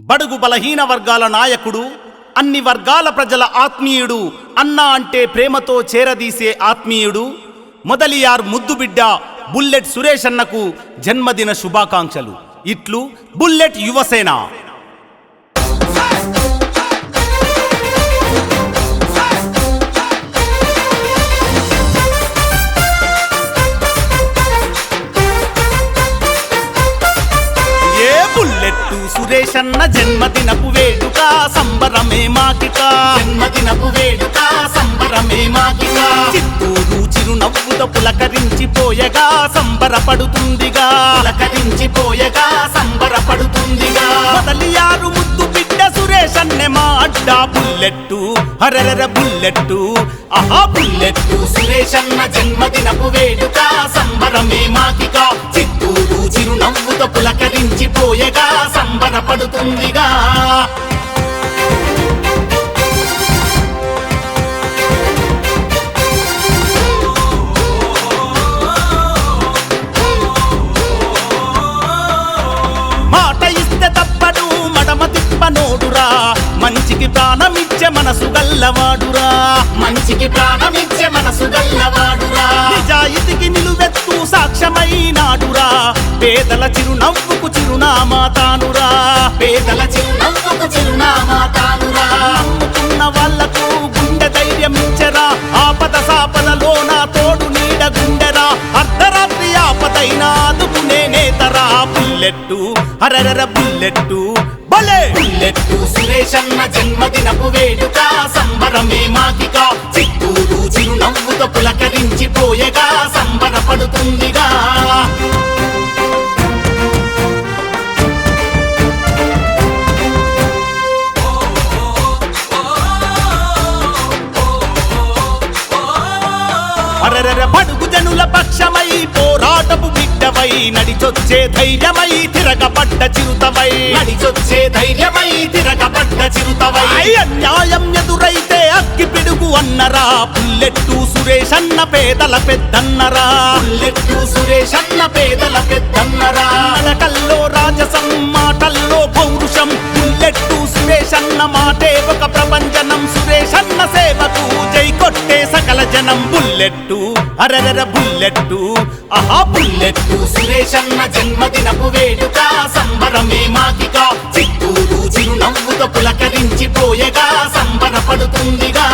బడుగు బలహీన వర్గాల నాయకుడు, అన్ని వర్గాల ప్రజల ఆత్మీయుడు, అన్నా అంటే ప్రేమతో చేరదీసే ఆత్మీయుడు మొదలియార్ ముద్దుబిడ్డ బుల్లెట్ సురేష్ అన్నకు జన్మదిన శుభాకాంక్షలు. ఇట్లు బుల్లెట్ యువసేన. బుల్లెట్టు సురేష్ అన్న జన్మదినపు వేడుక సంబరమే మాకిక, జన్మదినపు వేడుక సంబరమే మాకిక. చిత్తూరు చిరునవ్వుతో పులకరించిపోయగా సంబరపడుతుందిగా, పులకరించిపోయగా సంబరపడుతుందిగా. మొదలియారు ముద్దు బిడ్డ సురేష్ అన్నె మా అడ్డా బుల్లెట్టు, హరర బుల్లెట్టు, ఆహా బుల్లెట్టు సురేష్ అన్న జన్మదినపు వేడుక సంబరమే మాకిక. చిత్తూరు చిరునవ్వుతో పులకరించిపోయగా సంబరపడుతుందిగా. మాట ఇస్తే తప్పడు మడమ తిప్పనోడురా, మంచికి ప్రాణమిచ్చే మనసు గల్లవాడురా, మంచికి ప్రాణమిచ్చే మనసు గల్లవాడురా. నిజాయితీకి నిలువెత్తు సాక్ష్యమైనాడురా, పేదల చిరునవ్వుకు చిరునామా తానురా, పేదల చిరునవ్వుకు చిరునామా తానురా. నమ్ముకున్న వాళ్లకు గుండె ధైర్యమిచ్చరా, ఆపద సాపదలోన తోడు నీడ గుండెరా, అర్ధరాత్రి ఆపదైనా ఆదుకునే నేతరా బుల్లెట్టు, హరర బుల్లెట్టు భలే. బుల్లెట్టు సురేష్ అన్న జన్మదినపు వేడుక సంబరమే మాకిక. చిత్తూరు చిరునవ్వుతో పులకరించిపోయగా సంబరపడుతుందిగా. అరరర బడుగు జనుల పక్షమై పోరాటపు బిడ్డవై, నడిచొచ్చే ధైర్యమై తిరగబడ్డ చిరుతవై, నడిచొచ్చే ధైర్యమై తిరగబడ్డ చిరుతవై. అన్యాయం ఎదురైతే అక్కి పిడుగు అన్నరా బుల్లెట్టు సురేష్ అన్న పేదల పెద్దన్నరా, బుల్లెట్టు సురేష్ అన్న పేదల పెద్దన్నరా. నడకల్లో రాజసం మాటల్లో పౌరుషం, బుల్లెట్టు సురేష్ అన్న మాటే ఒక ప్రపంచనం. సురేష్ అన్న సేవకు జై కొట్టే సకల జనం బుల్లెట్టు, అరరర బుల్లెట్టు, ఆహా బుల్లెట్టు సురేష్ అన్న జన్మదినపు వేడుక సంబరమే మాకిక. చిత్తూరు చిరునవ్వుతో పులకరించిపోయగా సంబరపడుతుందిగా.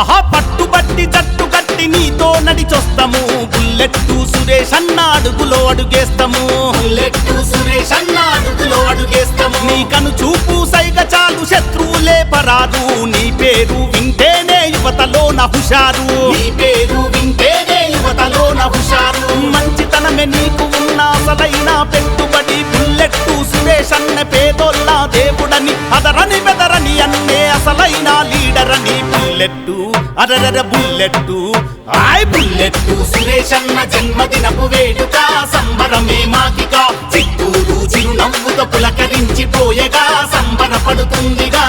ఆహా పట్టుబట్టి జట్టు కట్టి నీతో నడిచొస్తాము, బుల్లెట్టు సురేష్ అన్న అడుగులో అడుగేస్తాము, బుల్లెట్టు సురేష్ అన్న అడుగులో అడుగేస్తాము. నీ కను చూపు సైగ చాలు శత్రువులే పరాదు, నీ పేరు వింటేనే యువతలోన హుషారు, నీ పేరు వింటేనే యువతలోన హుషారు. మంచితనమే నీకు ఉన్న అసలైన పెట్టుబడి, బుల్లెట్టు సురేష్ అన్న పేదోళ్ళ దేవుడని అదరని బెదరని అన్నే అసలైన లీడర్ అని బుల్లెట్టు, అరరర బుల్లెట్టు, ఆయ్ బుల్లెట్టు సురేష్ అన్న జన్మదినపు వేడుక సంబరమే మాకిక. చిత్తూరు చిరునవ్వుతో పులకరించిపోయగా సంబరపడుతుందిగా.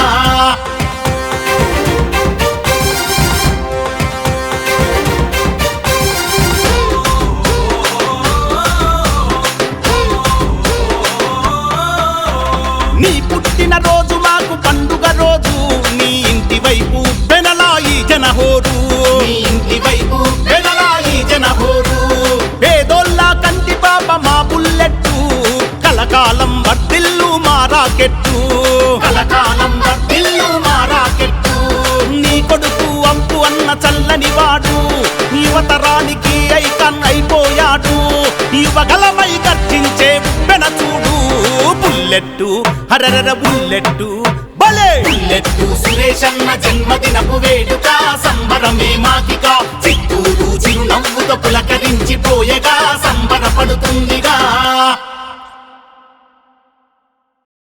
నీ పుట్టిన రోజు మాకు పండుగ రోజు, నీ ఇంటి వైపు బెనలాయి జనహోరు, నీ ఇంటి వైపు బెనలాయి జనహోరు. పేదోళ్ళ కంటి పాప మా బుల్లెట్టు, కలకాలం వర్ధిల్లు మా రాకెట్టు, కలకాలం వర్ధిల్లు మా రాకెట్టు. నీ కొడుకు అంపు అన్న చల్లని వాడు, యువతరానికి ఐకాన్ అయిపోయాడు, యువగలమై గర్జించే బెన చూడు బుల్లెట్టు, హరర బుల్లెట్టు భలే. బుల్లెట్టు సురేష్ అన్న జన్మదినపు వేడుక సంబరమే మాకిక. చిత్తూరు చిరునవ్వుతో పులకరించిపోయగా సంబరపడుతుందిగా.